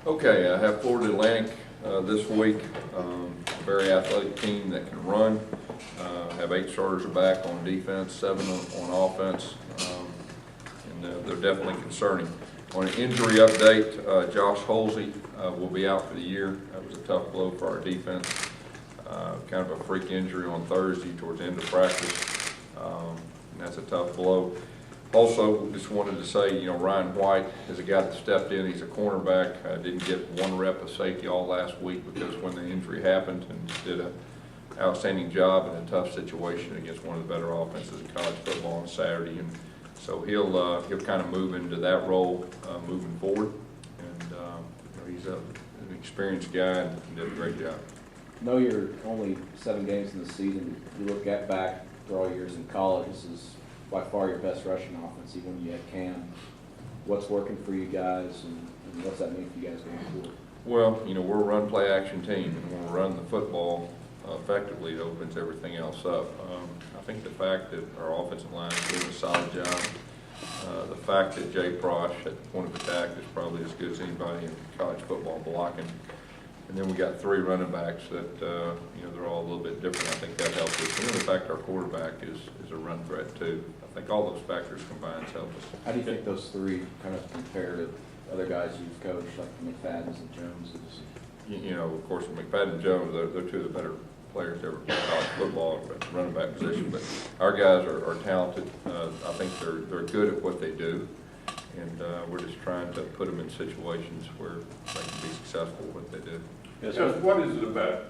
Okay, I have Florida Atlantic this week. Very athletic team that can run. Have 8 starters back on defense, 7 on offense, and they're definitely concerning. On an injury update, Josh Holsey will be out for the year. That was a tough blow for our defense. Kind of a freak injury on Thursday towards the end of practice, and that's a tough blow. Also, just wanted to say, Ryan White is a guy that stepped in. He's a cornerback. Didn't get 1 rep of safety all last week because when the injury happened, and did an outstanding job in a tough situation against one of the better offenses in college football on Saturday. And so he'll kind of move into that role moving forward. And he's an experienced guy and did a great job. I know you're only 7 games in the season. You look back through all years in college. This is by far your best rushing offense, even when you had Cam. What's working for you guys, and what's that mean for you guys going forward? Well, we're a run, play, action team, and when we run the football effectively, it opens everything else up. I think the fact that our offensive line is doing a solid job, the fact that Jay Prosh at the point of attack is probably as good as anybody in college football blocking. And then we got 3 running backs that, they're all a little bit different. I think that helps us. And then the fact our quarterback is a run threat too. I think all those factors combined help us. How do you think those 3 kind of compare to other guys you've coached, like McFadden's and Joneses? Of course, McFadden and Jones, they're 2 of the better players to ever play college football at the running back position. But our guys are talented. I think they're good at what they do. And we're just trying to put them in situations where they can be successful at what they do. Yes, so what is it about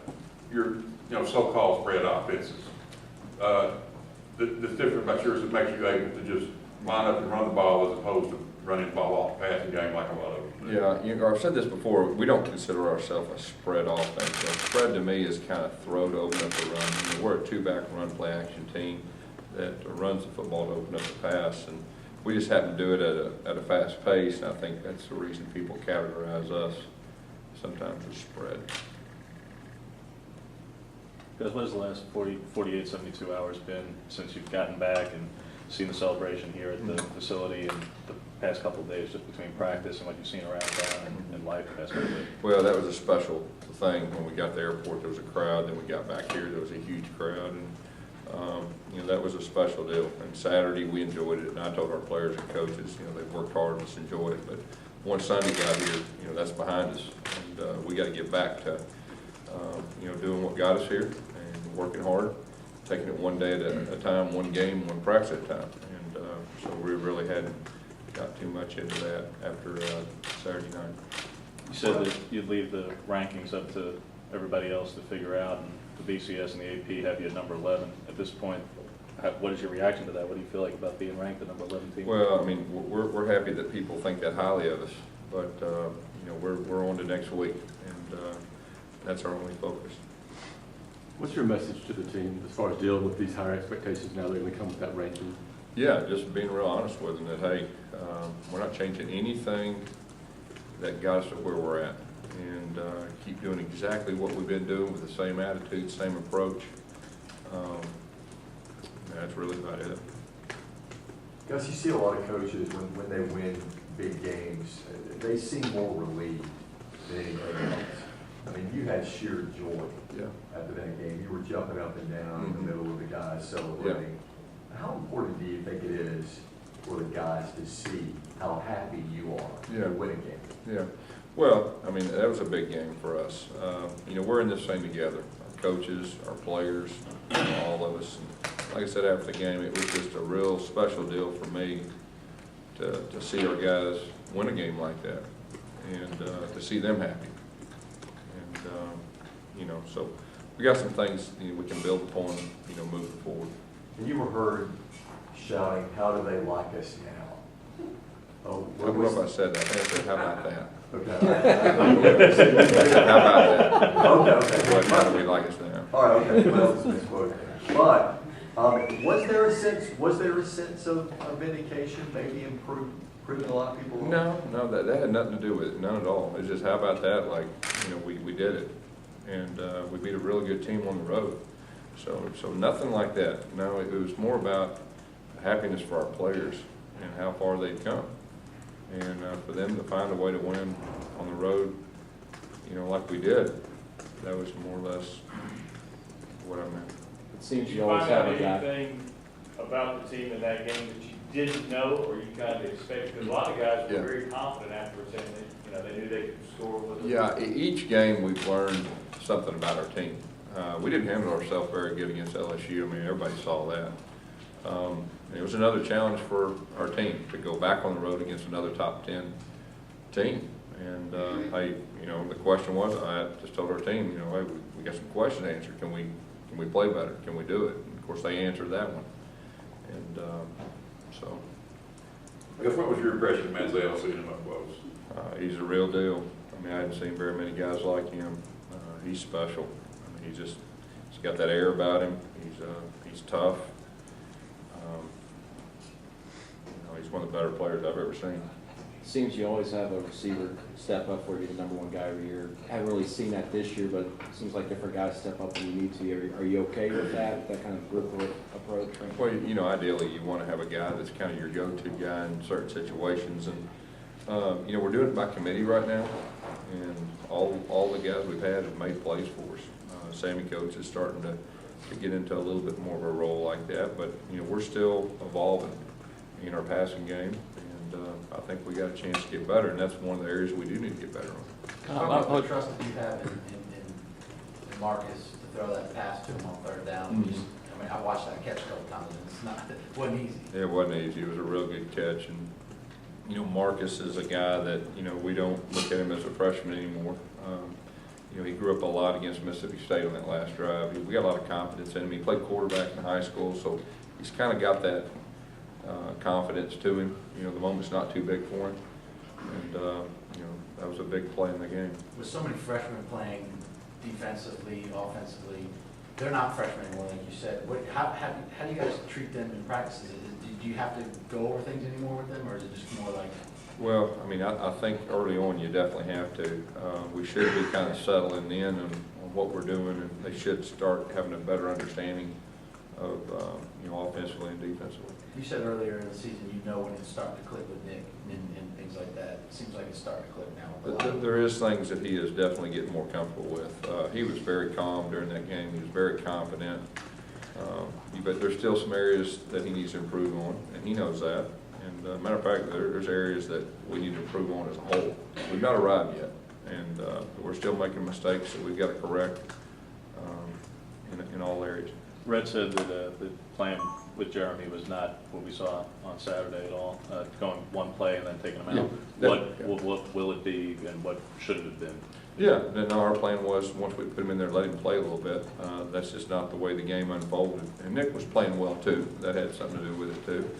your so-called spread offenses that's different about yours that makes you able to just line up and run the ball as opposed to running the ball off the passing game like a lot of them do? Yeah, I've said this before. We don't consider ourselves a spread offense. Spread to me is kind of throw to open up the run. We're a 2-back run play action team that runs the football to open up the pass, and we just happen to do it at a fast pace, and I think that's the reason people categorize us sometimes as spread. Guys, what has the last 48, 72 hours been since you've gotten back and seen the celebration here at the facility and the past couple of days just between practice and what you've seen around town and life the past couple of days? Well, that was a special thing. When we got to the airport, there was a crowd. Then we got back here, there was a huge crowd. And that was a special deal. And Saturday, we enjoyed it. And I told our players and coaches, they've worked hard, let's enjoy it. But once Sunday got here, that's behind us. And we got to get back to, doing what got us here and working hard, taking it one day at a time, one game, one practice at a time. And so we really hadn't got too much into that after Saturday night. You said that you'd leave the rankings up to everybody else to figure out, and the BCS and the AP have you at number 11. At this point, what is your reaction to that? What do you feel like about being ranked the number 11 team? Well, I mean, we're happy that people think that highly of us, but we're on to next week, and that's our only focus. What's your message to the team as far as dealing with these higher expectations now they're going to come with that ranking? Yeah, just being real honest with them that, hey, we're not changing anything that got us to where we're at, and keep doing exactly what we've been doing with the same attitude, same approach. That's really about it. Gus, you see a lot of coaches when they win big games, they seem more relieved than anything else. I mean, you had sheer joy after that game. You were jumping up and down in the middle of the guys celebrating. Yeah. How important do you think it is for the guys to see how happy you are to win a game? Yeah. Well, I mean, that was a big game for us. We're in this thing together. Our coaches, our players, all of us. And like I said after the game, it was just a real special deal for me to see our guys win a game like that and to see them happy. And, so we got some things we can build upon, moving forward. And you were heard shouting, "How do they like us now?" Oh, I don't know if I said that. I think I said, "How about that?" Okay. How about that? Okay. What, how do we like us now? All right. Okay. Well, it's misquoted. But was there a sense of vindication, maybe improving a lot of people? No, that had nothing to do with it. None at all. It's just how about that? Like, we did it, and we beat a really good team on the road. So nothing like that. No, it was more about happiness for our players and how far they've come. And for them to find a way to win on the road, you know, like we did, that was more or less what I meant. It seems Did you you always find have out a guy. anything about the team in that game that you didn't know or you kind of expected? Because a lot of guys were Yeah. very confident afterwards, saying that, you know, they knew they could score with us. Yeah, each game we've learned something about our team. We didn't handle ourselves very good against LSU. I mean, everybody saw that. It was another challenge for our team to go back on the road against another top 10 team. And you know, the question was, I just told our team, you know, hey, we got some questions answered. Can we play better? Can we do it? And of course, they answered that one. And so I guess what was your impression of Malzahn seeing him up close? he's a real deal. I mean, I hadn't seen very many guys like him. He's special. I mean, he's got that air about him. He's tough. You know, he's one of the better players I've ever seen. Seems you always have a receiver step up where you're the number one guy every year. Haven't really seen that this year, but it seems like different guys step up when you need to. Are you okay with that kind of group approach? Well, you know, ideally you want to have a guy that's kind of your go-to guy in certain situations. And, you know, we're doing it by committee right now. And all the guys we've had have made plays for us. Sammy Coates is starting to get into a little bit more of a role like that. But, you know, we're still evolving in our passing game. I think we got a chance to get better, and that's one of the areas we do need to get better on. How about the trust that you have in Marcus to throw that pass to him on third down? Mm-hmm. I mean, I watched that catch a couple times, and it wasn't easy. It wasn't easy. It was a real good catch. And, you know, Marcus is a guy that, you know, we don't look at him as a freshman anymore. You know, he grew up a lot against Mississippi State on that last drive. We got a lot of confidence in him. He played quarterback in high school, so he's kind of got that confidence to him. You know, the moment's not too big for him. And, you know, that was a big play in the game. With so many freshmen playing defensively, offensively, they're not freshmen anymore, like you said. How do you guys treat them in practices? Do you have to go over things anymore with them, or is it just more like? Well, I mean, I think early on you definitely have to. We should be kind of settling in on what we're doing, and they should start having a better understanding of, you know, offensively and defensively. You said earlier in the season, you know when it's starting to click with Nick and things like that. It seems like it's starting to click now. There is things that he is definitely getting more comfortable with. He was very calm during that game. He was very confident. But there's still some areas that he needs to improve on, and he knows that. And matter of fact, there's areas that we need to improve on as a whole. We've not arrived yet, and we're still making mistakes that we've got to correct in all areas. Red said that the plan with Jeremy was not what we saw on Saturday at all, going one play and then taking him out. What will it be, and what should it have been? Yeah, no, our plan was, once we put him in there, let him play a little bit. That's just not the way the game unfolded. And Nick was playing well, too. That had something to do with it, too.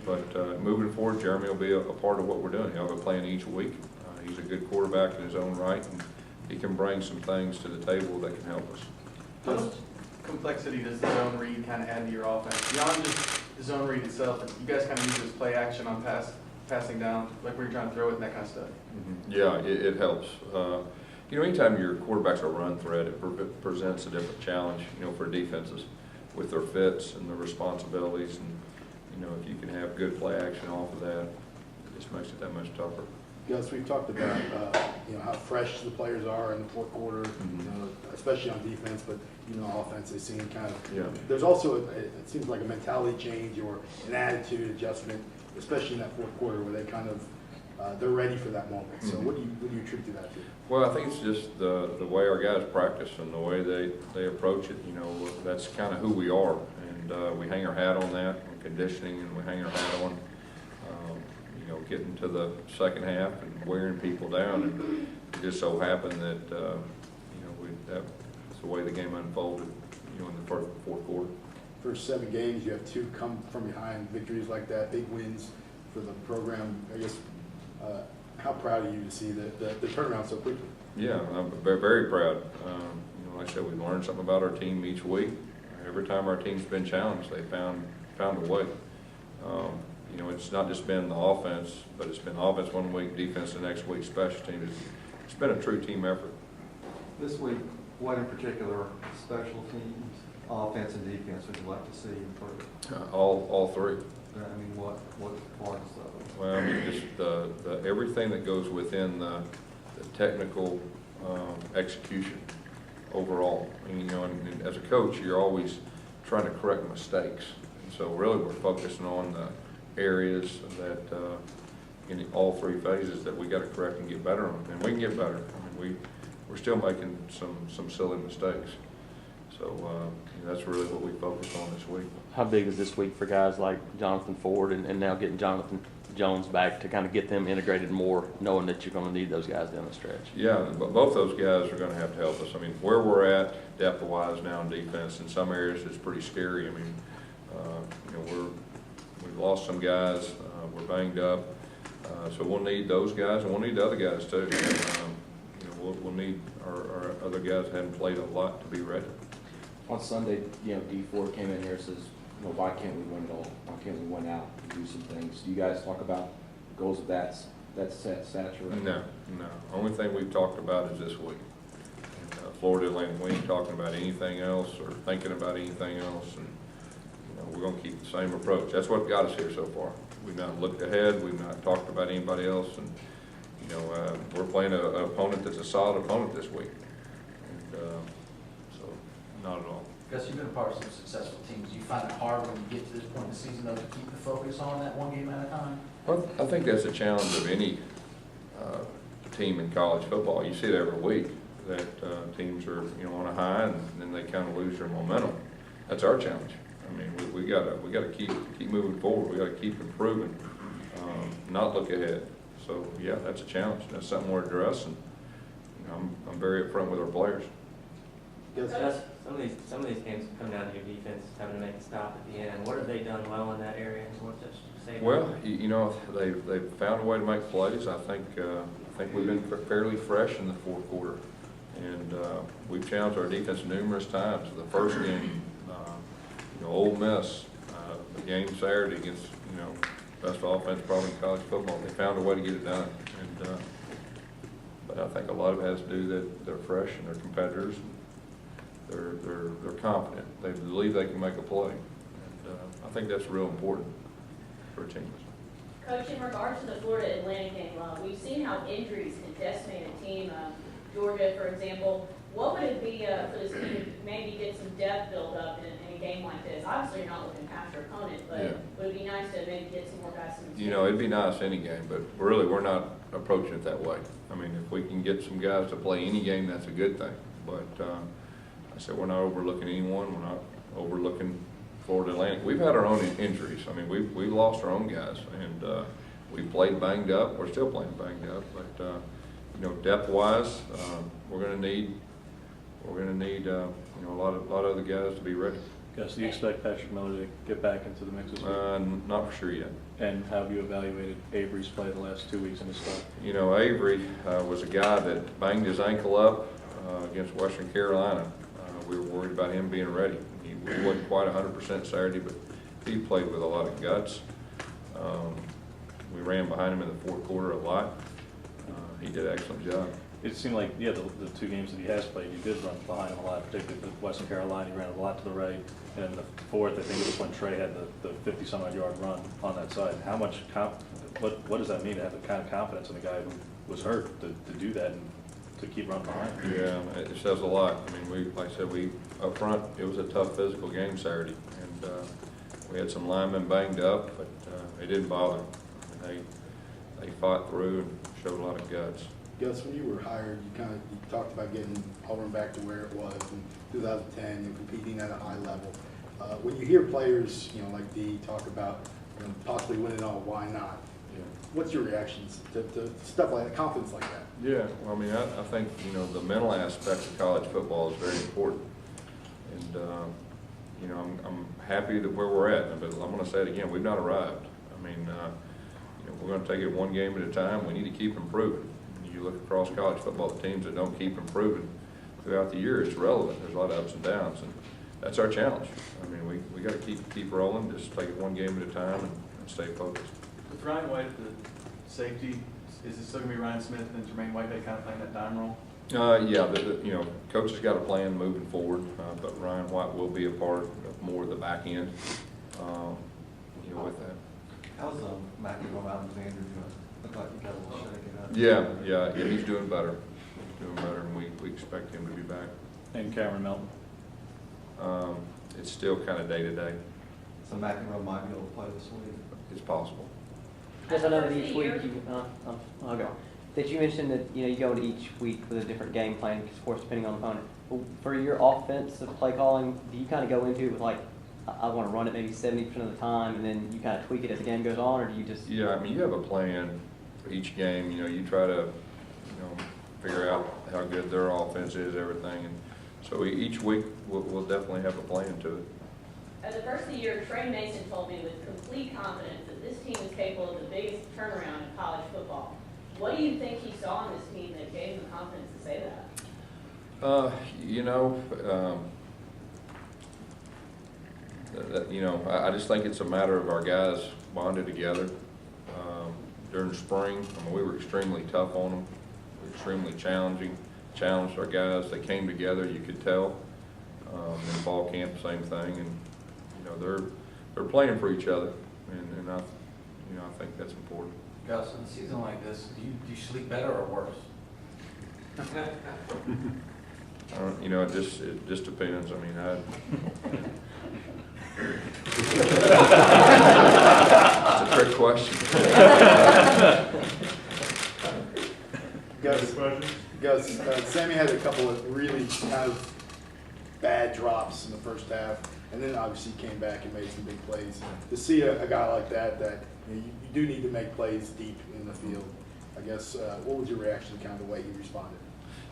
But moving forward, Jeremy will be a part of what we're doing. He'll be playing each week. He's a good quarterback in his own right, and he can bring some things to the table that can help us. How much complexity does the zone read kind of add to your offense? Beyond just the zone read itself, you guys kind of use this play action on passing down, like where you're trying to throw it and that kind of stuff. Mm-hmm. Yeah, it helps. You know, anytime your quarterback's a run threat, it presents a different challenge, you know, for defenses with their fits and their responsibilities. And, you know, if you can have good play action off of that, it just makes it that much tougher. Gus, we've talked about you know, how fresh the players are in the fourth quarter, you know, especially on defense, but you know, offense they seem kind of. Yeah. There's also it seems like a mentality change or an attitude adjustment, especially in that fourth quarter where they kind of they're ready for that moment. So what do you attribute that to? Well, I think it's just the way our guys practice and the way they approach it. You know, that's kind of who we are, and we hang our hat on that and conditioning, and we hang our hat on. You know, getting to the second half and wearing people down, and it just so happened that you know, that's the way the game unfolded. You know, in the fourth quarter. First 7 games, you have 2 come from behind victories like that, big wins for the program. I guess how proud are you to see the turnaround so quickly? Yeah, I'm very, very proud. You know, like I said, we've learned something about our team each week. Every time our team's been challenged, they found a way. You know, it's not just been the offense, but it's been offense one week, defense the next week, special teams. It's been a true team effort. This week, what in particular special teams, offense and defense, would you like to see improve? All three. I mean, what parts of it? Well, I mean, just everything that goes within the technical execution overall. And, you know, and as a coach, you're always trying to correct mistakes. And so really we're focusing on the areas that in all three phases that we got to correct and get better on. And we can get better. I mean, we're still making some silly mistakes. So that's really what we focused on this week. How big is this week for guys like Jonathan Ford and now getting Jonathan Jones back to kind of get them integrated more, knowing that you're going to need those guys down the stretch? Yeah, but both those guys are going to have to help us. I mean, where we're at depth-wise now in defense, in some areas it's pretty scary. I mean, you know, we've lost some guys, we're banged up, so we'll need those guys, and we'll need the other guys too. You know, we'll need our other guys that haven't played a lot to be ready. On Sunday, you know, D Ford came in here and says, you know, why can't we win it all? Why can't we win out and do some things? Do you guys talk about goals of that stature? No. Only thing we've talked about is this week. Florida Atlantic, we ain't talking about anything else or thinking about anything else. And, you know, we're going to keep the same approach. That's what got us here so far. We've not looked ahead. We've not talked about anybody else. And, you know, we're playing an opponent that's a solid opponent this week. And so, not at all. Gus, you've been a part of some successful teams. Do you find it hard when you get to this point in the season, though, to keep the focus on that one game at a time? Well, I think that's a challenge of any team in college football. You see it every week that teams are, you know, on a high and then they kind of lose their momentum. That's our challenge. I mean, we gotta keep moving forward. We gotta keep improving, not look ahead. So yeah, that's a challenge. That's something we're addressing. You know, I'm very upfront with our players. Gus, some of these games come down to your defense having to make a stop at the end. What have they done well in that area? What's that say? Well, you know, they've found a way to make plays. I think we've been fairly fresh in the fourth quarter, and we've challenged our defense numerous times. The first game, you know, Ole Miss, the game Saturday against, you know, best offense probably in college football. They found a way to get it done, and but I think a lot of it has to do that they're fresh and they're competitors. They're confident. They believe they can make a play, and I think that's real important for a team. Coach, in regards to the Florida Atlantic game, we've seen how injuries can decimate a team. Georgia, for example, what would it be for this team to maybe get some depth build up in a game like this? Obviously, you're not looking past your opponent, but yeah. Would it be nice to maybe get some more guys in the team? You know, it'd be nice any game, but really we're not approaching it that way. I mean, if we can get some guys to play any game, that's a good thing. But I said we're not overlooking anyone. We're not overlooking Florida Atlantic. We've had our own injuries. I mean, we've lost our own guys, and we played banged up. We're still playing banged up, but you know, depth-wise, we're going to need you know, a lot of other guys to be ready. Gus, do you expect Patrick Miller to get back into the mix this week? Not for sure yet. And how have you evaluated Avery's play the last 2 weeks in his start? You know, Avery was a guy that banged his ankle up against Western Carolina. We were worried about him being ready. He wasn't quite 100% Saturday, but he played with a lot of guts. We ran behind him in the fourth quarter a lot. He did an excellent job. It seemed like, yeah, the 2 games that he has played, you did run behind him a lot, particularly with Western Carolina. You ran a lot to the right. And in the fourth, I think it was when Trey had the 50-some-odd yard run on that side. How much, what does that mean to have the kind of confidence in a guy who was hurt to do that and to keep running behind? Yeah, it says a lot. I mean, like I said, up front, it was a tough physical game Saturday. And we had some linemen banged up, but it didn't bother them. They fought through and showed a lot of guts. Gus, when you were hired, you talked about getting Auburn back to where it was in 2010 and competing at a high level. When you hear players, you know, like D talk about, you know, possibly winning all, why not? Yeah. What's your reactions to stuff like that, confidence like that? Yeah, well, I mean, I think, you know, the mental aspect of college football is very important. And, you know, I'm happy that where we're at, but I'm going to say it again, we've not arrived. I mean, you know, we're going to take it one game at a time. We need to keep improving. You look across college football, the teams that don't keep improving throughout the year, it's relevant. There's a lot of ups and downs, and that's our challenge. I mean, we got to keep rolling, just take it one game at a time and stay focused. With Ryan White at the safety, is it still going to be Ryan Smith and Jermaine Whitehead kind of playing that dime role? Yeah, you know, coach has got a plan moving forward, but Ryan White will be a part of more of the back end, you know, with that. How's McEnroe Alexander doing? Looked like you got a little shaken up. Yeah, he's doing better. He's doing better, and we expect him to be back. And Cameron Melton. It's still kind of day to day. So McEnroe might be able to play this week. It's possible. Just I know that each week you, I'll go. That you mentioned that, you go into each week with a different game plan, of course, depending on the opponent. But for your offensive play calling, do you kind of go into it with like, I want to run it maybe 70% of the time, and then you kind of tweak it as the game goes on, or do you just? Yeah, I mean, you have a plan for each game. You try to, figure out how good their offense is, everything. And so each week we'll definitely have a plan to it. At the first of the year, Trey Mason told me with complete confidence that this team is capable of the biggest turnaround in college football. What do you think he saw in this team that gave him the confidence to say that? I just think it's a matter of our guys bonded together. During spring, we were extremely tough on them. We were extremely challenged our guys. They came together, you could tell. In fall camp, same thing, and they're playing for each other, and I think that's important. Gus, in a season like this, do you sleep better or worse? It just depends. I mean, it's a trick question. Gus, Sammy had a couple of really kind of bad drops in the first half, and then obviously came back and made some big plays. To see a guy like that you do need to make plays deep in the field. I guess, what was your reaction to kind of the way he responded?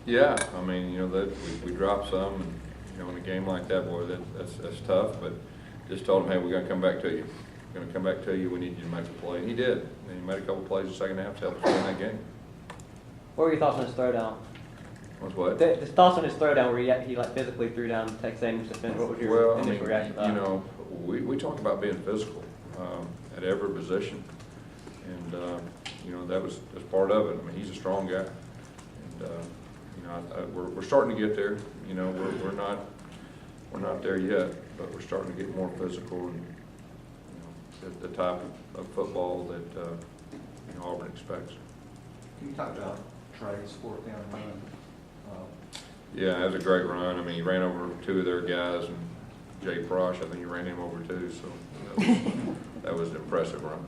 Yeah, I mean, we dropped some, and in a game like that, boy, that's tough. But just told him, hey, we're gonna come back to you. We're gonna come back to you. We need you to make a play, and he did. And he made a couple plays in the second half to help us win that game. What were your thoughts on his throwdown? Was what? The thoughts on his throwdown where he like physically threw down Texas A&M's defender. What was your initial reaction to that? We talk about being physical at every position, and that's part of it. I mean, he's a strong guy, and we're starting to get there. We're not there yet, but we're starting to get more physical and the type of football that Auburn expects. Can you talk about Trey's fourth down run? Yeah, that was a great run. I mean, he ran over two of their guys, and Jay Frosch, I think he ran him over too. So that was an impressive run.